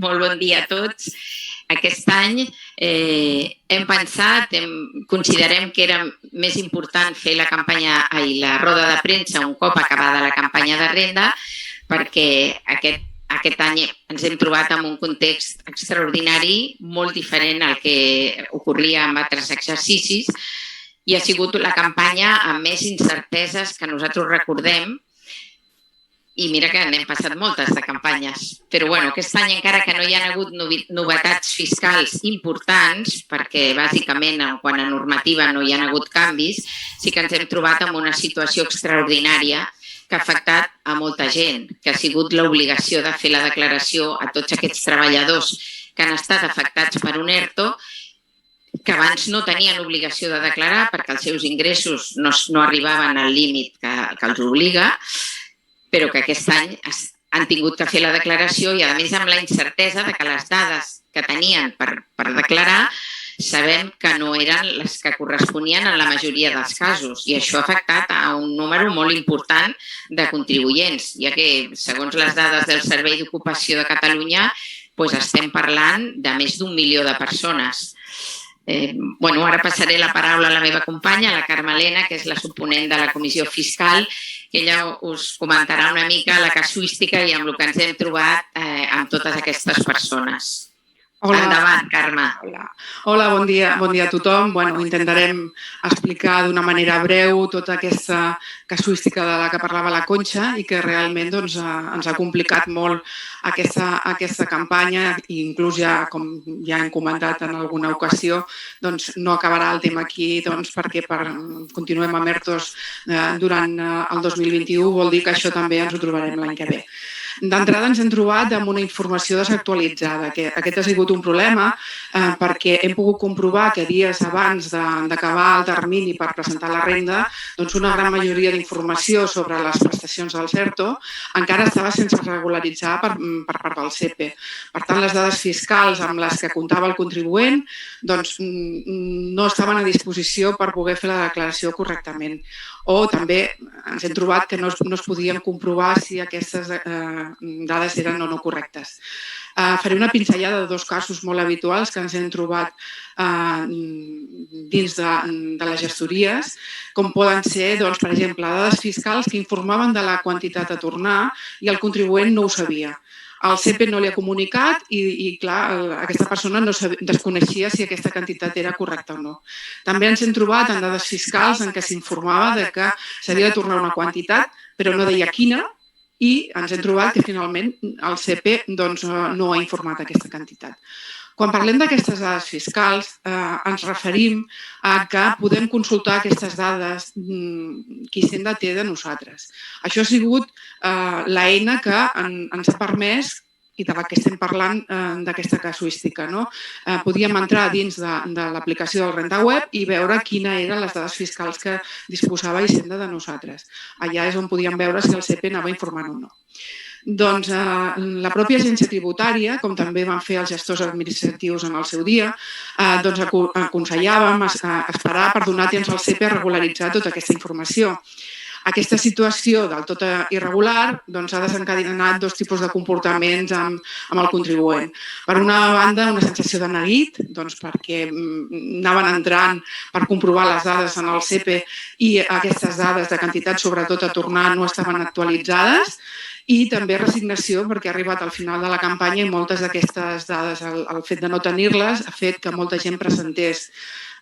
Molt bon dia a tots. Aquest any hem pensat, considerem que era més important fer la roda de premsa un cop acabada la campanya de renda, perquè aquest any ens hem trobat en un context extraordinari, molt diferent al que ocorria en altres exercicis, i ha sigut la campanya amb més incerteses que nosaltres recordem. I mira que n'hem passat moltes de campanyes. Però aquest any, encara que no hi ha hagut novetats fiscals importants, perquè bàsicament quan a normativa no hi ha hagut canvis, sí que ens hem trobat en una situació extraordinària que ha afectat a molta gent, que ha sigut l'obligació de fer la declaració a tots aquests treballadors que han estat afectats per un ERTO, que abans no tenien obligació de declarar perquè els seus ingressos no arribaven al límit que els obliga, però que aquest any han tingut que fer la declaració i, a més, amb la incertesa de que les dades que tenien per declarar sabem que no eren les que corresponien en la majoria dels casos, i això ha afectat a un número molt important de contribuents, ja que, segons les dades del Servei d'Ocupació de Catalunya, estem parlant de més d'1 milió de persones. Ara passaré la paraula a la meva companya, la Carme Elena, que és la subponent de la Comissió Fiscal, que ella us comentarà una mica la casuística i amb el que ens hem trobat amb totes aquestes persones. Endavant, Carme. Hola, bon dia a tothom. Intentarem explicar d'una manera breu tota aquesta casuística de la que parlava la Conxa i que realment ens ha complicat molt aquesta campanya, i inclús ja, com ja hem comentat en alguna ocasió, no acabarà el tema aquí perquè continuem amb ERTOs durant el 2021, vol dir que això també ens ho trobarem l'any que ve. D'entrada ens hem trobat amb una informació desactualitzada, que aquest ha sigut un problema perquè hem pogut comprovar que dies abans d'acabar el termini per presentar la renda, una gran majoria d'informació sobre les prestacions del CERTO encara estava sense regularitzar per part del CEPE. Per tant, les dades fiscals amb les que comptava el contribuent no estaven a disposició per poder fer la declaració correctament. O també ens hem trobat que no es podien comprovar si aquestes dades eren o no correctes. Faré una pinzellada de 2 casos molt habituals que ens hem trobat dins de les gestories, com poden ser, per exemple, dades fiscals que informaven de la quantitat a tornar i el contribuent no ho sabia. El CEPE no li ha comunicat i, clar, aquesta persona desconeixia si aquesta quantitat era correcta o no. També ens hem trobat en dades fiscals en què s'informava que s'havia de tornar una quantitat, però no deia quina, i ens hem trobat que finalment el CEPE no ha informat aquesta quantitat. Quan parlem d'aquestes dades fiscals, ens referim a que podem consultar aquestes dades qui Hisenda té de nosaltres. Això ha sigut l'eina que ens ha permès, i de la que estem parlant d'aquesta casuística. Podíem entrar dins de l'aplicació del Renda Web i veure quines eren les dades fiscals que disposava Hisenda de nosaltres. Allà és on podíem veure si el CEPE anava informant o no. La pròpia agència tributària, com també van fer els gestors administratius en el seu dia, aconsellàvem esperar per donar temps al CEPE a regularitzar tota aquesta informació. Aquesta situació del tot irregular ha desencadenat 2 tipus de comportaments amb el contribuent. Per una banda, una sensació de neguit, perquè anaven entrant per comprovar les dades en el CEPE i aquestes dades de quantitat, sobretot a tornar, no estaven actualitzades, i també resignació perquè ha arribat al final de la campanya i moltes d'aquestes dades, el fet de no tenir-les, ha fet que molta gent presentés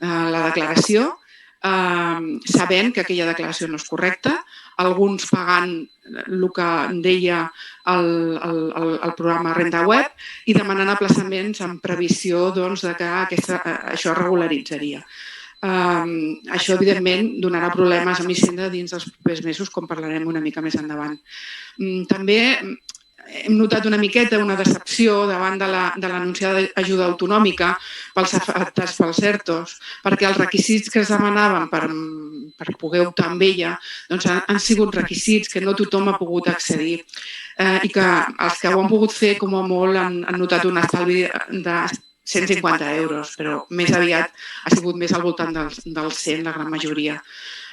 la declaració sabent que aquella declaració no és correcta, alguns pagant el que deia el programa Renda Web i demanant aplaçaments en previsió que això regularitzaria. Això, evidentment, donarà problemes a Hisenda dins dels propers mesos, com parlarem una mica més endavant. També hem notat una miqueta una decepció davant de l'anunciada ajuda autonòmica pels afectats pels ERTOs, perquè els requisits que es demanaven per poder optar amb ella han sigut requisits que no tothom ha pogut accedir i que els que ho han pogut fer, com a molt, han notat un estalvi de 150 euros, però més aviat ha sigut més al voltant dels 100, la gran majoria.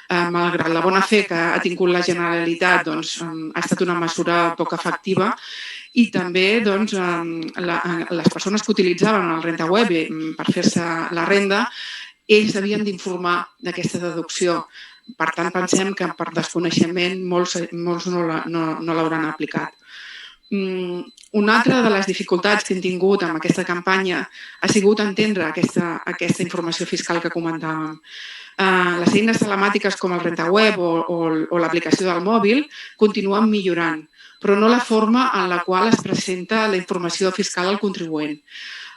Malgrat la bona fe que ha tingut la Generalitat, ha estat una mesura poc efectiva i també les persones que utilitzaven el RentaWeb per fer-se la renda, ells havien d'informar d'aquesta deducció. Per tant, pensem que per desconeixement molts no l'hauran aplicat. Una altra de les dificultats que hem tingut amb aquesta campanya ha sigut entendre aquesta informació fiscal que comentàvem. Les eines telemàtiques com el RentaWeb o l'aplicació del mòbil continuen millorant, però no la forma en la qual es presenta la informació fiscal al contribuent.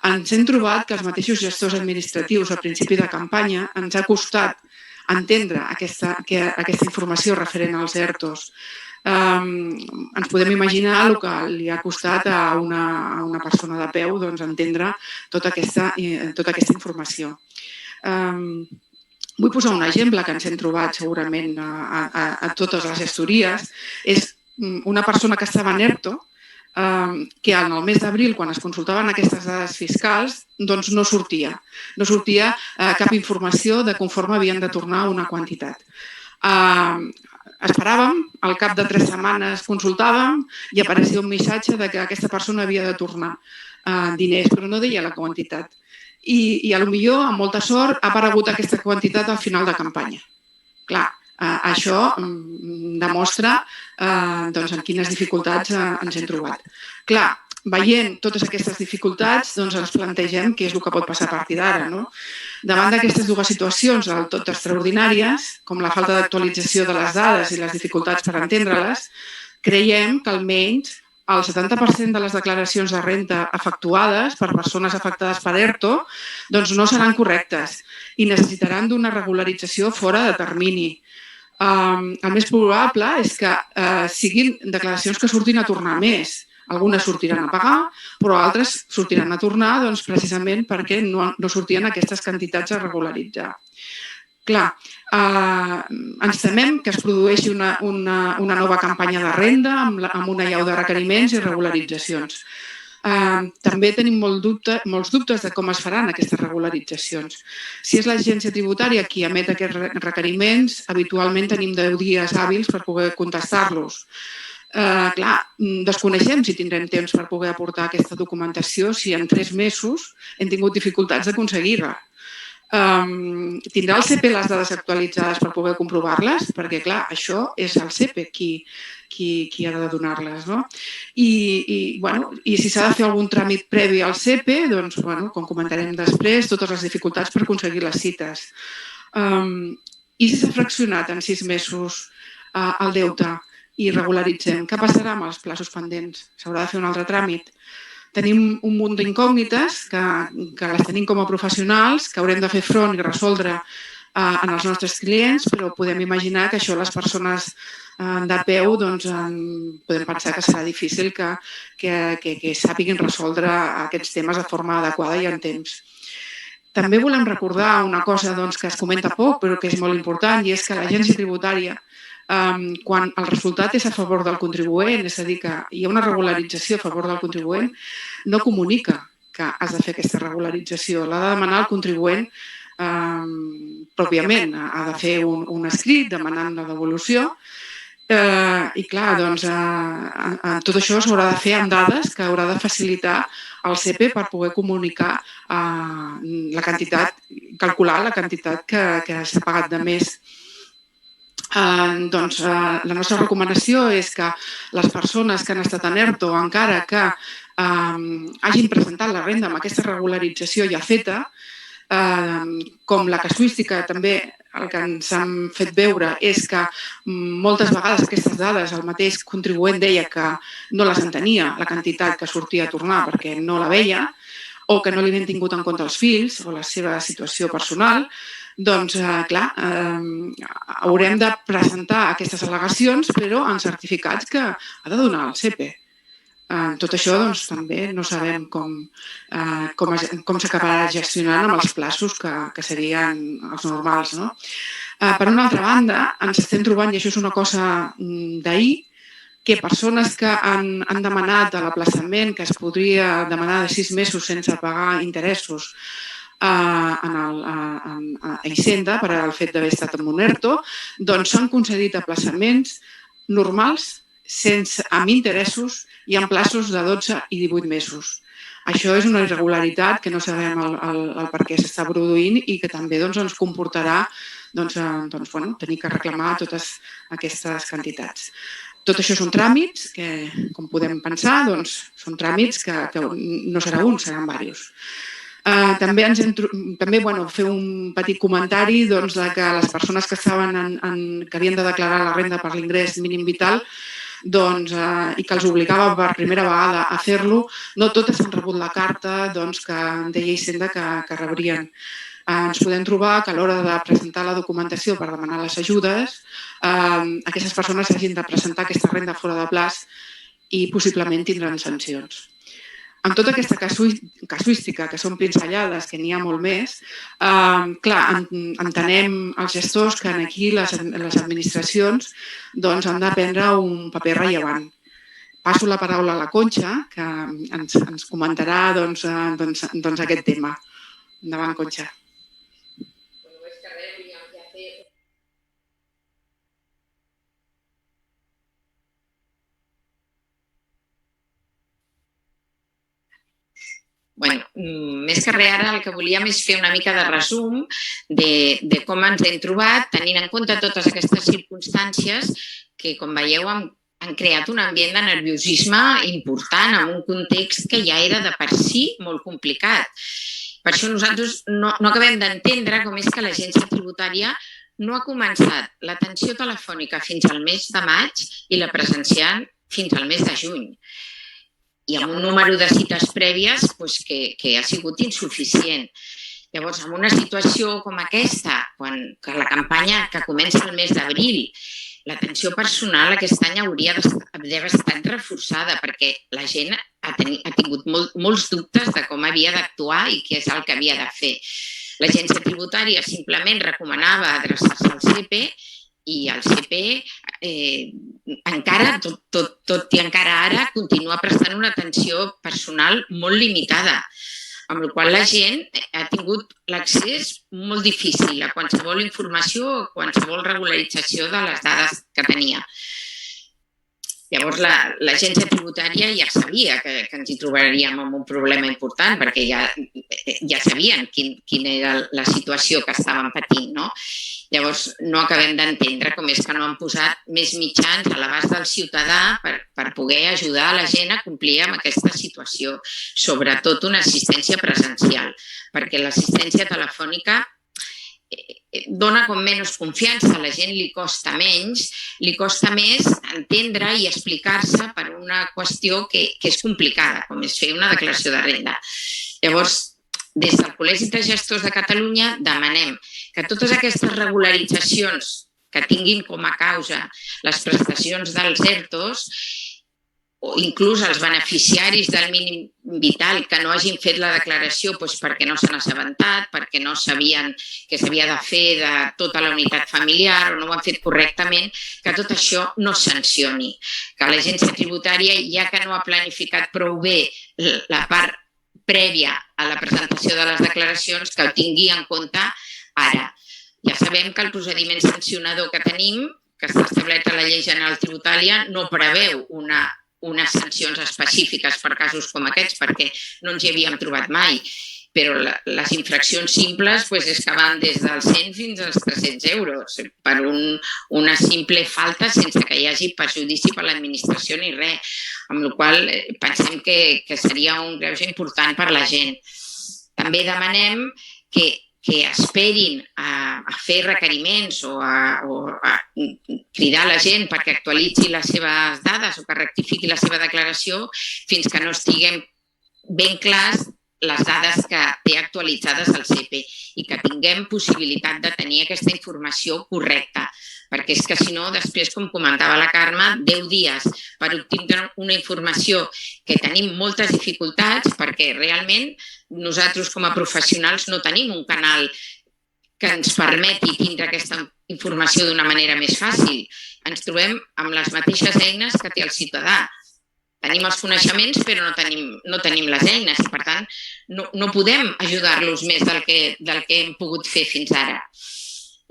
Ens hem trobat que els mateixos gestors administratius a principi de campanya ens ha costat entendre aquesta informació referent als ERTOs. Ens podem imaginar el que li ha costat a una persona de peu entendre tota aquesta informació. Vull posar un exemple que ens hem trobat segurament a totes les gestories. És una persona que estava en ERTO, que en el mes d'abril, quan es consultaven aquestes dades fiscals, doncs no sortia cap informació de conforme havien de tornar una quantitat. Esperàvem, al cap de 3 setmanes consultàvem i apareixia un missatge que aquesta persona havia de tornar diners, però no deia la quantitat. I potser, amb molta sort, ha aparegut aquesta quantitat al final de campanya. Clar, això demostra en quines dificultats ens hem trobat. Clar, veient totes aquestes dificultats, ens plantegem què és el que pot passar a partir d'ara. Davant d'aquestes dues situacions del tot extraordinàries, com la falta d'actualització de les dades i les dificultats per entendre-les, creiem que almenys el 70% de les declaracions de renda efectuades per persones afectades per ERTO no seran correctes i necessitaran d'una regularització fora de termini. El més probable és que siguin declaracions que surtin a tornar més. Algunes sortiran a pagar, però altres sortiran a tornar precisament perquè no sortien aquestes quantitats a regularitzar. Clar, ens temem que es produeixi una nova campanya de renda amb una allau de requeriments i regularitzacions. També tenim molts dubtes de com es faran aquestes regularitzacions. Si és l'agència tributària qui emet aquests requeriments, habitualment tenim 10 dies hàbils per poder contestar-los. Clar, desconeixem si tindrem temps per poder aportar aquesta documentació si en 3 mesos hem tingut dificultats d'aconseguir-la. Tindrà el CP les dades actualitzades per poder comprovar-les? Perquè, clar, això és el CP qui ha de donar-les. I si s'ha de fer algun tràmit previ al CP, doncs, com comentarem després, totes les dificultats per aconseguir les cites. I si s'ha fraccionat en 6 mesos el deute i regularitzem, què passarà amb els plaços pendents? S'haurà de fer un altre tràmit? Tenim un munt d'incògnites que les tenim com a professionals, que haurem de fer front i resoldre en els nostres clients, però podem imaginar que això les persones de peu podem pensar que serà difícil que sàpiguin resoldre aquests temes de forma adequada i en temps. També volem recordar una cosa que es comenta poc però que és molt important i és que l'agència tributària, quan el resultat és a favor del contribuent, és a dir, que hi ha una regularització a favor del contribuent, no comunica que has de fer aquesta regularització. L'ha de demanar el contribuent pròpiament. Ha de fer un escrit demanant la devolució i, clar, tot això s'haurà de fer amb dades que haurà de facilitar el CP per poder comunicar la quantitat, calcular la quantitat que s'ha pagat de més. La nostra recomanació és que les persones que han estat en ERTO, encara que hagin presentat la renda amb aquesta regularització ja feta, com la casuística també el que ens han fet veure és que moltes vegades aquestes dades el mateix contribuent deia que no les entenia, la quantitat que sortia a tornar perquè no la veia o que no li havien tingut en compte els fills o la seva situació personal. Doncs, clar, haurem de presentar aquestes al·legacions, però en certificats que ha de donar el CP. Tot això també no sabem com s'acabarà gestionant amb els plaços que serien els normals. Per una altra banda, ens estem trobant, i això és una cosa d'ahir, que persones que han demanat l'aplaçament, que es podria demanar de 6 mesos sense pagar interessos, a Hisenda per al fet d'haver estat en un ERTO, doncs s'han concedit aplaçaments normals amb interessos i amb plaços de 12 i 18 mesos. Això és una irregularitat que no sabem el per què s'està produint i que també ens comportarà tenir que reclamar totes aquestes quantitats. Tot això són tràmits que, com podem pensar, són tràmits que no serà un, seran diversos. També fer un petit comentari de que les persones que havien de declarar la renda per l'ingrés mínim vital i que els obligava per primera vegada a fer-lo, no totes han rebut la carta que deia Hisenda que rebrien. Ens podem trobar que a l'hora de presentar la documentació per demanar les ajudes, aquestes persones hagin de presentar aquesta renda fora de plaç i possiblement tindran sancions. Amb tota aquesta casuística, que són pinzellades, que n'hi ha molt més, clar, entenem els gestors que aquí les administracions han de prendre un paper rellevant. Passo la paraula a la Conxa, que ens comentarà aquest tema. Endavant, Conxa. Bueno, més que res ara el que volíem és fer una mica de resum de com ens hem trobat, tenint en compte totes aquestes circumstàncies que, com veieu, han creat un ambient de nerviosisme important en un context que ja era de per si molt complicat. Per això nosaltres no acabem d'entendre com és que l'Agència Tributària no ha començat l'atenció telefònica fins al mes de maig i la presencial fins al mes de juny. I amb un número de cites prèvies que ha sigut insuficient. Llavors, en una situació com aquesta, quan la campanya que comença el mes d'abril, l'atenció personal aquest any hauria d'haver estat reforçada perquè la gent ha tingut molts dubtes de com havia d'actuar i què és el que havia de fer. L'Agència Tributària simplement recomanava adreçar-se al CEPE i el CEPE encara, tot i encara ara, continua prestant una atenció personal molt limitada, amb la qual la gent ha tingut l'accés molt difícil a qualsevol informació o qualsevol regularització de les dades que tenia. Llavors, l'Agència Tributària ja sabia que ens hi trobaríem amb un problema important perquè ja sabien quina era la situació que estàvem patint, no? Llavors, no acabem d'entendre com és que no han posat més mitjans a l'abast del ciutadà per poder ajudar a la gent a complir amb aquesta situació, sobretot una assistència presencial, perquè l'assistència telefònica dona com menys confiança, a la gent li costa menys, li costa més entendre i explicar-se per una qüestió que és complicada, com és fer una declaració de renda. Llavors, des del Col·legi de Gestors de Catalunya demanem que totes aquestes regularitzacions que tinguin com a causa les prestacions dels ERTOs o inclús els beneficiaris del mínim vital que no hagin fet la declaració perquè no s'han assabentat, perquè no sabien que s'havia de fer de tota la unitat familiar o no ho han fet correctament, que tot això no es sancioni. Que l'Agència Tributària, ja que no ha planificat prou bé la part prèvia a la presentació de les declaracions, que ho tingui en compte ara. Ja sabem que el procediment sancionador que tenim, que està establert a la Llei General Tributària, no preveu unes sancions específiques per casos com aquests, perquè no ens hi havíem trobat mai. Però les infraccions simples és que van des dels 100 fins als 300 euros per una simple falta sense que hi hagi perjudici per l'administració ni res, amb la qual cosa pensem que seria un greuge important per la gent. També demanem que esperin a fer requeriments o a cridar a la gent perquè actualitzi les seves dades o que rectifiqui la seva declaració fins que no estiguem ben clars les dades que té actualitzades el CEPE i que tinguem possibilitat de tenir aquesta informació correcta. Perquè és que, si no, després, com comentava la Carme, 10 dies per obtenir una informació que tenim moltes dificultats perquè realment nosaltres com a professionals no tenim un canal que ens permeti tindre aquesta informació d'una manera més fàcil. Ens trobem amb les mateixes eines que té el ciutadà. Tenim els coneixements, però no tenim les eines. Per tant, no podem ajudar-los més del que hem pogut fer fins ara.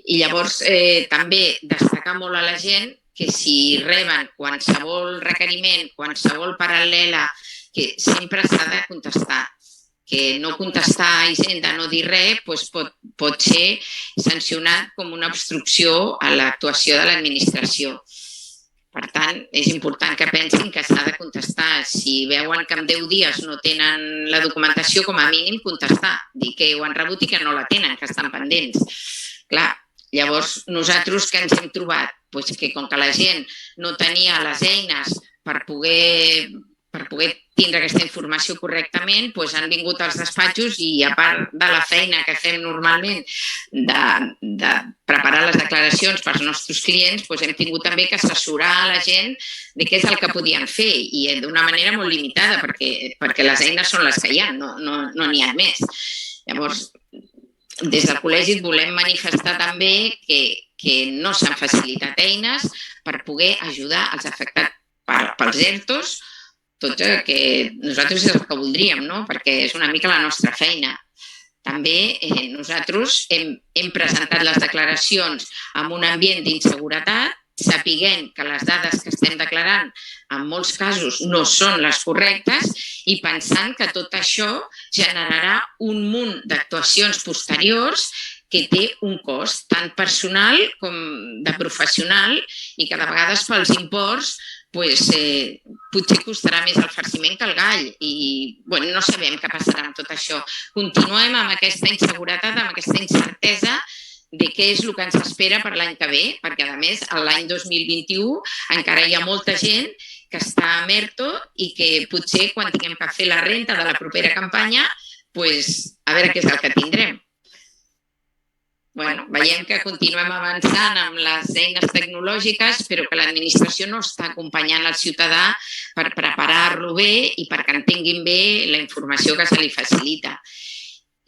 I llavors també destacar molt a la gent que si reben qualsevol requeriment, qualsevol paral·lela, que sempre s'ha de contestar. Que no contestar a Hisenda, no dir res, pot ser sancionat com una obstrucció a l'actuació de l'administració. Per tant, és important que pensin que s'ha de contestar. Si veuen que en 10 dies no tenen la documentació, com a mínim contestar. Dir que ho han rebut i que no la tenen, que estan pendents. Clar, llavors nosaltres que ens hem trobat? Que com que la gent no tenia les eines per poder tindre aquesta informació correctament, han vingut als despatxos i a part de la feina que fem normalment de preparar les declaracions pels nostres clients, hem tingut també que assessorar la gent de què és el que podien fer i d'una manera molt limitada perquè les eines són les que hi ha, no n'hi ha més. Llavors, des del col·legi volem manifestar també que no s'han facilitat eines per poder ajudar els afectats pels ERTOs, tot que nosaltres és el que voldríem, perquè és una mica la nostra feina. També nosaltres hem presentat les declaracions en un ambient d'inseguretat, sapiguent que les dades que estem declarant en molts casos no són les correctes i pensant que tot això generarà un munt d'actuacions posteriors que té un cost tant personal com de professional i que de vegades pels imports potser costarà més el farciment que el gall i no sabem què passarà amb tot això. Continuem amb aquesta inseguretat, amb aquesta incertesa de què és el que ens espera per l'any que ve, perquè a més l'any 2021 encara hi ha molta gent que està a ERTO i que potser quan tinguem que fer la renta de la propera campanya, a veure què és el que tindrem. Veiem que continuem avançant amb les eines tecnològiques, però que l'administració no està acompanyant el ciutadà per preparar-lo bé i perquè entenguin bé la informació que se li facilita.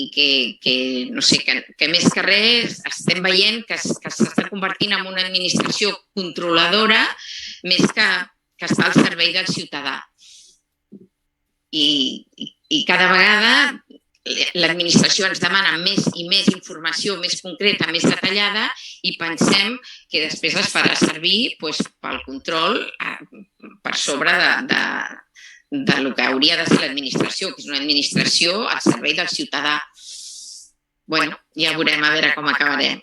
I que més que res estem veient que s'està convertint en una administració controladora més que està al servei del ciutadà. I cada vegada l'administració ens demana més i més informació, més concreta, més detallada i pensem que després es farà servir pel control per sobre del que hauria de ser l'administració, que és una administració al servei del ciutadà. Ja veurem a veure com acabarem.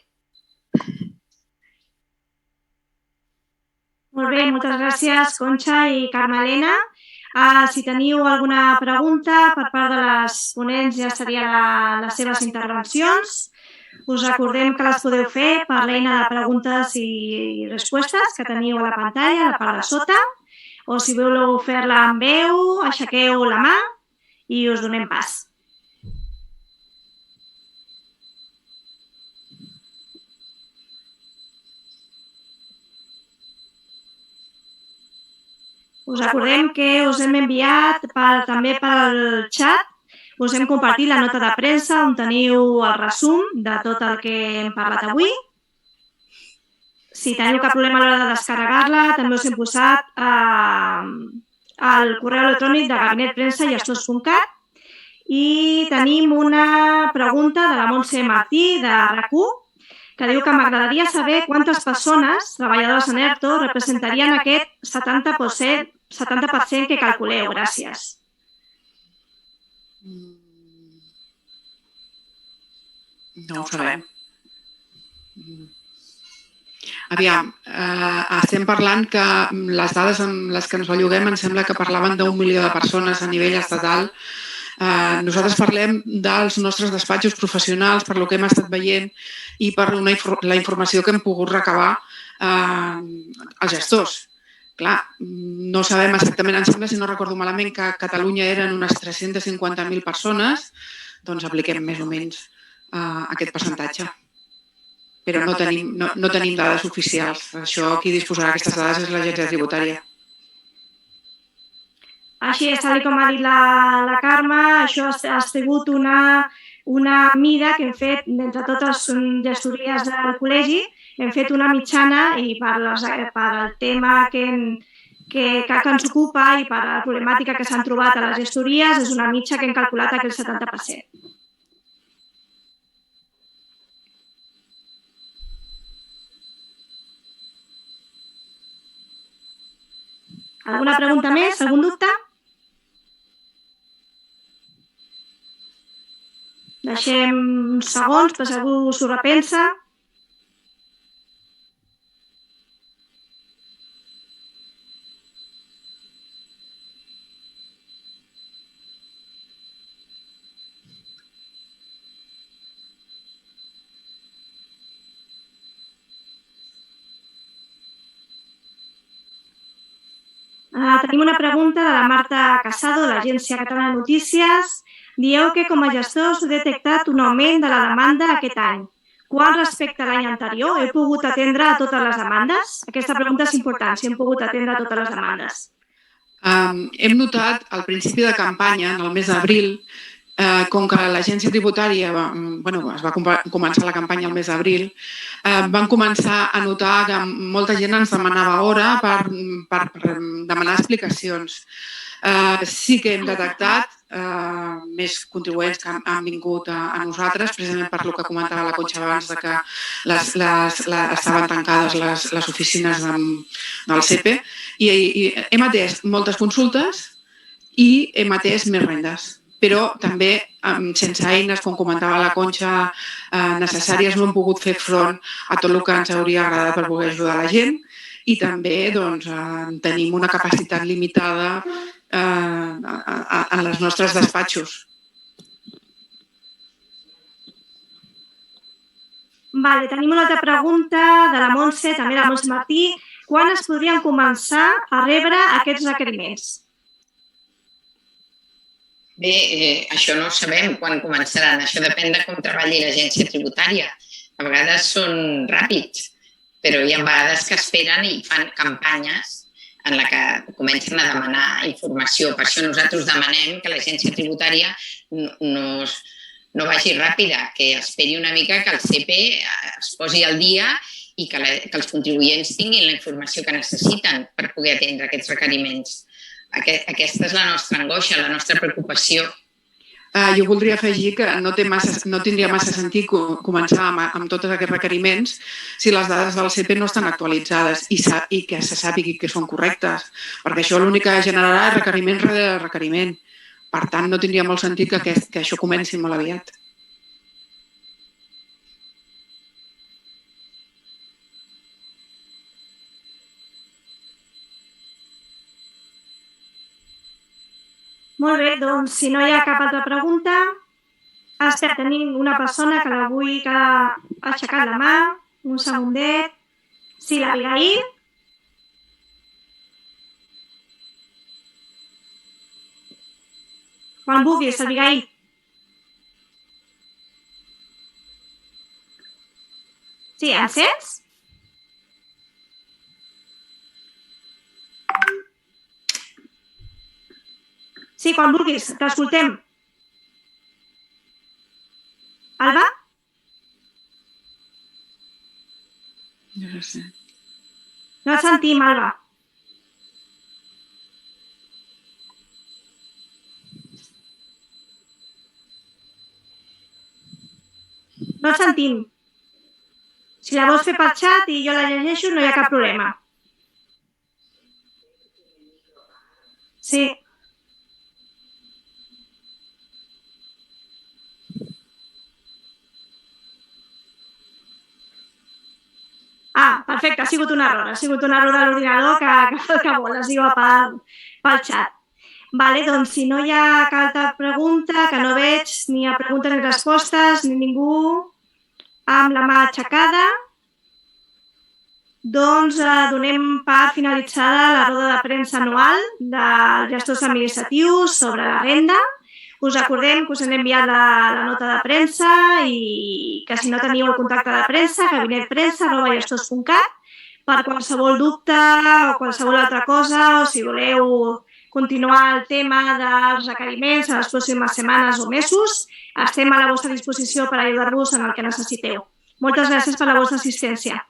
Molt bé, moltes gràcies, Conxa i Carmelena. Si teniu alguna pregunta per part de les ponents ja serien les seves intervencions. Us recordem que les podeu fer per l'eina de preguntes i respostes que teniu a la pantalla, a la part de sota, o si voleu fer-la en veu, aixequeu la mà i us donem pas. Us recordem que us hem enviat també pel xat, us hem compartit la nota de premsa on teniu el resum de tot el que hem parlat avui. Si teniu cap problema a l'hora de descarregar-la, també us hem posat el correu electrònic de gabinetpremsagestors.cat i tenim una pregunta de la Montse Martí, de RAC1, que diu que m'agradaria saber quantes persones, treballadores en ERTO, representarien aquest 70% que calculeu. Gràcies. No ho sabem. Aviam, estem parlant que les dades amb les que ens belluguem em sembla que parlaven d'1 milió de persones a nivell estatal. Nosaltres parlem dels nostres despatxos professionals, per lo que hem estat veient i per la informació que hem pogut recabar els gestors. Clar, no sabem exactament, em sembla, si no recordo malament, que a Catalunya eren unes 350.000 persones, doncs apliquem més o menys aquest percentatge. Però no tenim dades oficials. Això, qui disposarà d'aquestes dades és l'Agència Tributària. Així és, tal com ha dit la Carme, això ha sigut una mida que hem fet d'entre totes les gestories del col·legi, hem fet una mitjana i per al tema que ens ocupa i per la problemàtica que s'han trobat a les gestories és una mitja que hem calculat aquell 70%. Alguna pregunta més? Algun dubte? Deixem uns segons per si algú s'ho repensa. Tenim una pregunta de la Marta Casado, de l'Agència Catalana de Notícies. Dieu que com a gestors heu detectat un augment de la demanda aquest any. Quant respecte a l'any anterior? Heu pogut atendre a totes les demandes? Aquesta pregunta és important, si hem pogut atendre a totes les demandes. Hem notat al principi de campanya, en el mes d'abril, com que l'agència tributària es va començar la campanya el mes d'abril, vam començar a notar que molta gent ens demanava hora per demanar explicacions. Sí que hem detectat més contribuents que han vingut a nosaltres, precisament per el que comentava la Conxa abans, que estaven tancades les oficines del CEPE, i hem atès moltes consultes i hem atès més rendes. Però també sense eines, com comentava la Conxa, necessàries, no hem pogut fer front a tot el que ens hauria agradat per poder ajudar la gent, i també tenim una capacitat limitada en els nostres despatxos. Tenim una altra pregunta de la Montse, també de la Montse Martí. Quan es podrien començar a rebre aquests requeriments? Bé, això no ho sabem quan començaran. Això depèn de com treballi l'agència tributària. A vegades són ràpids, però hi ha vegades que esperen i fan campanyes en la que comencen a demanar informació. Per això nosaltres demanem que l'agència tributària no vagi ràpida, que esperi una mica que el CEPE es posi al dia i que els contribuents tinguin la informació que necessiten per poder atendre aquests requeriments. Aquesta és la nostra angoixa, la nostra preocupació. Jo voldria afegir que no tindria massa sentit començar amb tots aquests requeriments si les dades del CEPE no estan actualitzades i que se sàpigui que són correctes, perquè això l'únic que generarà és requeriment rere requeriment. Per tant, no tindria molt sentit que això comenci molt aviat. Molt bé, doncs si no hi ha cap altra pregunta, espera, tenim una persona que l'avui ha aixecat la mà, un segundet. Sí, l'Abigail. Quan vulguis, Abigail. Sí, em sents? Sí, quan vulguis, t'escoltem. Alba? No sé. No et sentim, Alba. No et sentim. Si la vols fer per xat i jo la llegeixo, no hi ha cap problema. Sí. Perfecte, ha sigut un error de l'ordinador que vol, es diu pel xat. Doncs si no hi ha cap altra pregunta, que no veig ni preguntes ni respostes, ni ningú amb la mà aixecada, doncs donem per finalitzada la roda de premsa anual dels gestors administratius sobre la renda. Us recordem que us hem enviat la nota de premsa i que si no teniu el contacte de premsa, gabinetpremsa@gestors.cat, per qualsevol dubte o qualsevol altra cosa, o si voleu continuar el tema dels requeriments a les pròximes setmanes o mesos, estem a la vostra disposició per ajudar-vos en el que necessiteu. Moltes gràcies per la vostra assistència.